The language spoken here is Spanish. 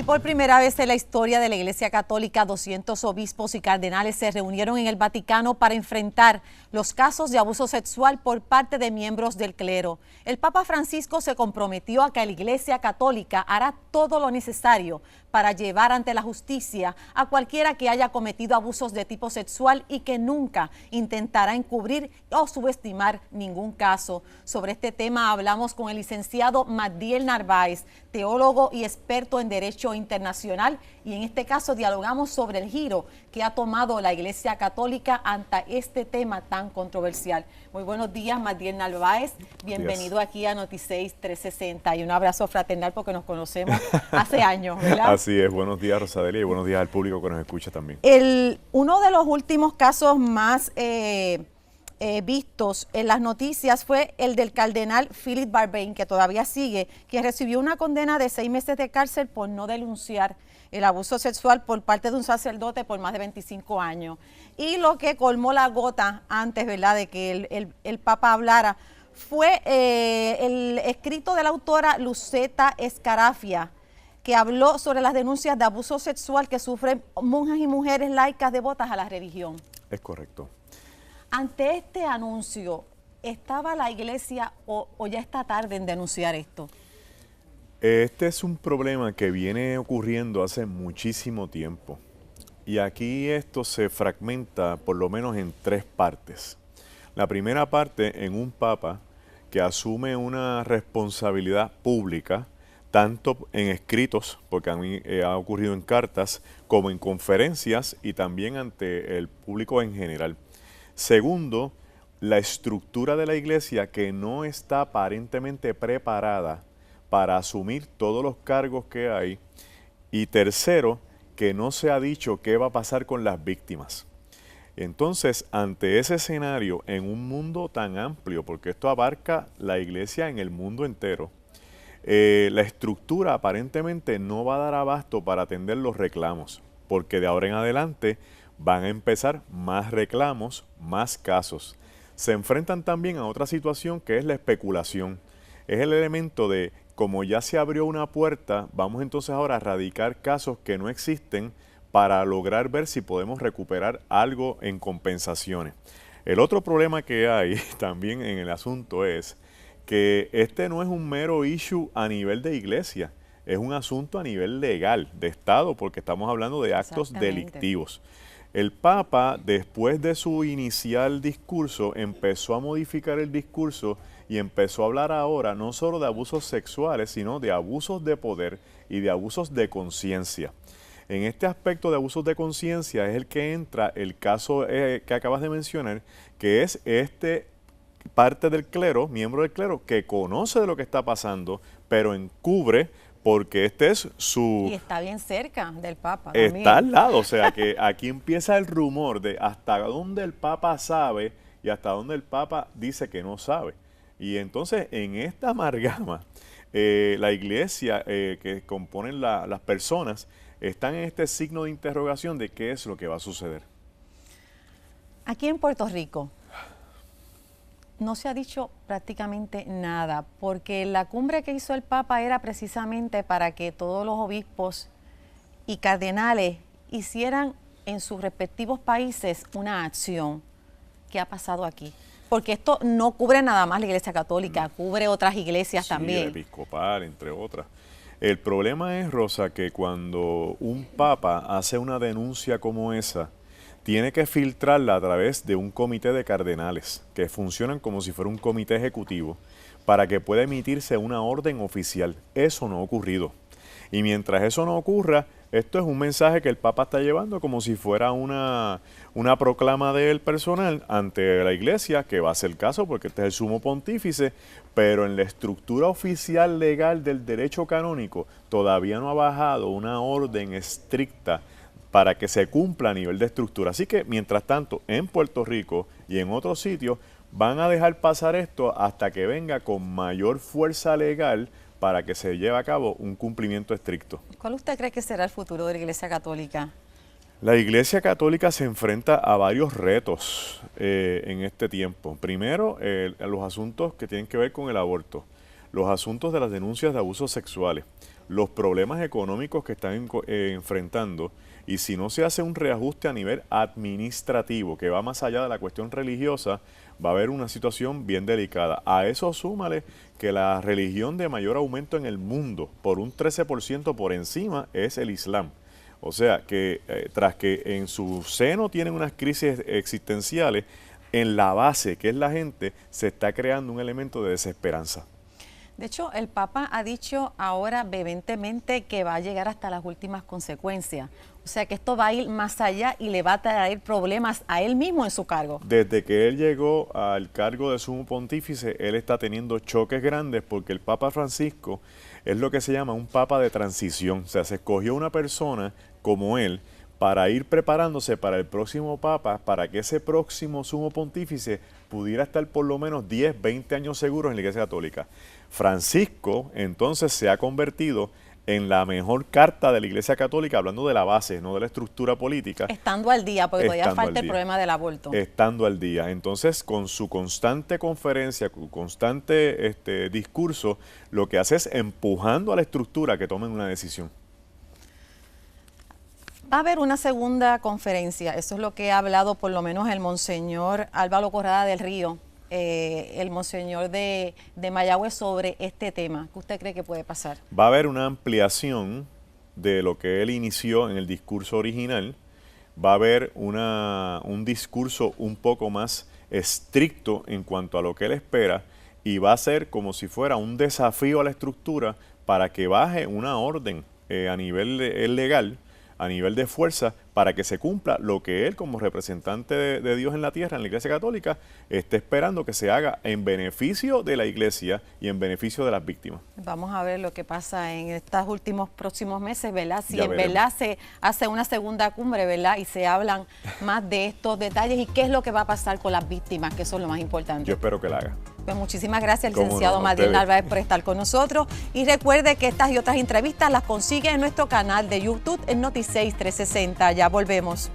Y por primera vez en la historia de la Iglesia Católica, 200 obispos y cardenales se reunieron en el Vaticano para enfrentar los casos de abuso sexual por parte de miembros del clero. El Papa Francisco se comprometió a que la Iglesia Católica hará todo lo necesario para llevar ante la justicia a cualquiera que haya cometido abusos de tipo sexual y que nunca intentará encubrir o subestimar ningún caso. Sobre este tema hablamos con el licenciado Magdiel Narváez, teólogo y experto en Derecho Internacional, y en este caso dialogamos sobre el giro que ha tomado la Iglesia Católica ante este tema tan controversial. Muy buenos días, Magdiel Narváez. Bienvenido aquí a Noti6 360 y un abrazo fraternal porque nos conocemos hace años, ¿verdad? Así es. Buenos días, Rosadelia, y buenos días al público que nos escucha también. Uno de los últimos casos más vistos en las noticias fue el del cardenal Philip Barbain, que todavía sigue, que recibió una condena de 6 meses de cárcel por no denunciar el abuso sexual por parte de un sacerdote por más de 25 años. Y lo que colmó la gota antes, ¿verdad?, de que el Papa hablara, fue el escrito de la autora Luceta Escarafia, que habló sobre las denuncias de abuso sexual que sufren monjas y mujeres laicas devotas a la religión. Es correcto. Ante este anuncio, ¿estaba la iglesia o ya está tarde en denunciar esto? Este es un problema que viene ocurriendo hace muchísimo tiempo. Y aquí esto se fragmenta por lo menos en 3 partes. La primera parte en un papa que asume una responsabilidad pública, tanto en escritos, porque a mí ha ocurrido en cartas, como en conferencias y también ante el público en general. Segundo, la estructura de la iglesia que no está aparentemente preparada para asumir todos los cargos que hay. Y tercero, que no se ha dicho qué va a pasar con las víctimas. Entonces, ante ese escenario, en un mundo tan amplio, porque esto abarca la iglesia en el mundo entero, la estructura aparentemente no va a dar abasto para atender los reclamos, porque de ahora en adelante van a empezar más reclamos, más casos. Se enfrentan también a otra situación que es la especulación. Es el elemento de, como ya se abrió una puerta, vamos entonces ahora a radicar casos que no existen para lograr ver si podemos recuperar algo en compensaciones. El otro problema que hay también en el asunto es que este no es un mero issue a nivel de iglesia, es un asunto a nivel legal, de Estado, porque estamos hablando de actos delictivos. El Papa, después de su inicial discurso, empezó a modificar el discurso y empezó a hablar ahora no solo de abusos sexuales, sino de abusos de poder y de abusos de conciencia. En este aspecto de abusos de conciencia es el que entra el caso que acabas de mencionar, que es parte del clero, miembro del clero, que conoce de lo que está pasando, pero encubre porque este es su... Y está bien cerca del Papa. Está al lado, o sea que aquí empieza el rumor de hasta dónde el Papa sabe y hasta dónde el Papa dice que no sabe. Y entonces en esta amalgama, la iglesia que componen las personas están en este signo de interrogación de qué es lo que va a suceder. Aquí en Puerto Rico no se ha dicho prácticamente nada, porque la cumbre que hizo el Papa era precisamente para que todos los obispos y cardenales hicieran en sus respectivos países una acción. ¿Qué ha pasado aquí? Porque esto no cubre nada más la Iglesia Católica, cubre otras iglesias también. Sí, episcopal, entre otras. El problema es, Rosa, que cuando un papa hace una denuncia como esa, tiene que filtrarla a través de un comité de cardenales, que funcionan como si fuera un comité ejecutivo, para que pueda emitirse una orden oficial. Eso no ha ocurrido. Y mientras eso no ocurra, esto es un mensaje que el Papa está llevando como si fuera una proclama de él personal ante la iglesia, que va a ser caso porque este es el sumo pontífice, pero en la estructura oficial legal del derecho canónico todavía no ha bajado una orden estricta para que se cumpla a nivel de estructura. Así que, mientras tanto, en Puerto Rico y en otros sitios van a dejar pasar esto hasta que venga con mayor fuerza legal para que se lleve a cabo un cumplimiento estricto. ¿Cuál usted cree que será el futuro de la Iglesia Católica? La Iglesia Católica se enfrenta a varios retos en este tiempo. Primero, los asuntos que tienen que ver con el aborto. los asuntos de las denuncias de abusos sexuales, los problemas económicos que están enfrentando, y si no se hace un reajuste a nivel administrativo que va más allá de la cuestión religiosa, va a haber una situación bien delicada. A eso súmale que la religión de mayor aumento en el mundo, por un 13% por encima, es el Islam. O sea que tras que en su seno tienen unas crisis existenciales, en la base, que es la gente, se está creando un elemento de desesperanza. De hecho, el Papa ha dicho ahora vehementemente que va a llegar hasta las últimas consecuencias. O sea que esto va a ir más allá y le va a traer problemas a él mismo en su cargo. Desde que él llegó al cargo de sumo pontífice, él está teniendo choques grandes porque el Papa Francisco es lo que se llama un Papa de transición. O sea, se escogió una persona como él para ir preparándose para el próximo Papa, para que ese próximo sumo pontífice pudiera estar por lo menos 10, 20 años seguros en la Iglesia Católica. Francisco entonces se ha convertido en la mejor carta de la Iglesia Católica, hablando de la base, no de la estructura política. Estando al día, porque todavía falta el problema del aborto. Estando al día. Entonces, con su constante conferencia, con constante discurso, lo que hace es empujando a la estructura que tomen una decisión. Va a haber una segunda conferencia, eso es lo que ha hablado por lo menos el monseñor Álvaro Corrada del Río, el monseñor de Mayagüez, sobre este tema. ¿Qué usted cree que puede pasar? Va a haber una ampliación de lo que él inició en el discurso original. Va a haber un discurso un poco más estricto en cuanto a lo que él espera, y va a ser como si fuera un desafío a la estructura para que baje una orden a nivel legal, a nivel de fuerza, para que se cumpla lo que él, como representante de Dios en la tierra, en la Iglesia Católica, está esperando que se haga en beneficio de la Iglesia y en beneficio de las víctimas. Vamos a ver lo que pasa en estos próximos meses, ¿verdad? Si ya en veremos. verdad se hace una segunda cumbre, ¿verdad? Y se hablan más de estos detalles y qué es lo que va a pasar con las víctimas, que eso es lo más importante. Yo espero que la haga. Pues muchísimas gracias, Cómo licenciado no, Madiel ustedes. Narváez, por estar con nosotros. Y recuerde que estas y otras entrevistas las consigue en nuestro canal de YouTube en Noti6 360. Ya volvemos.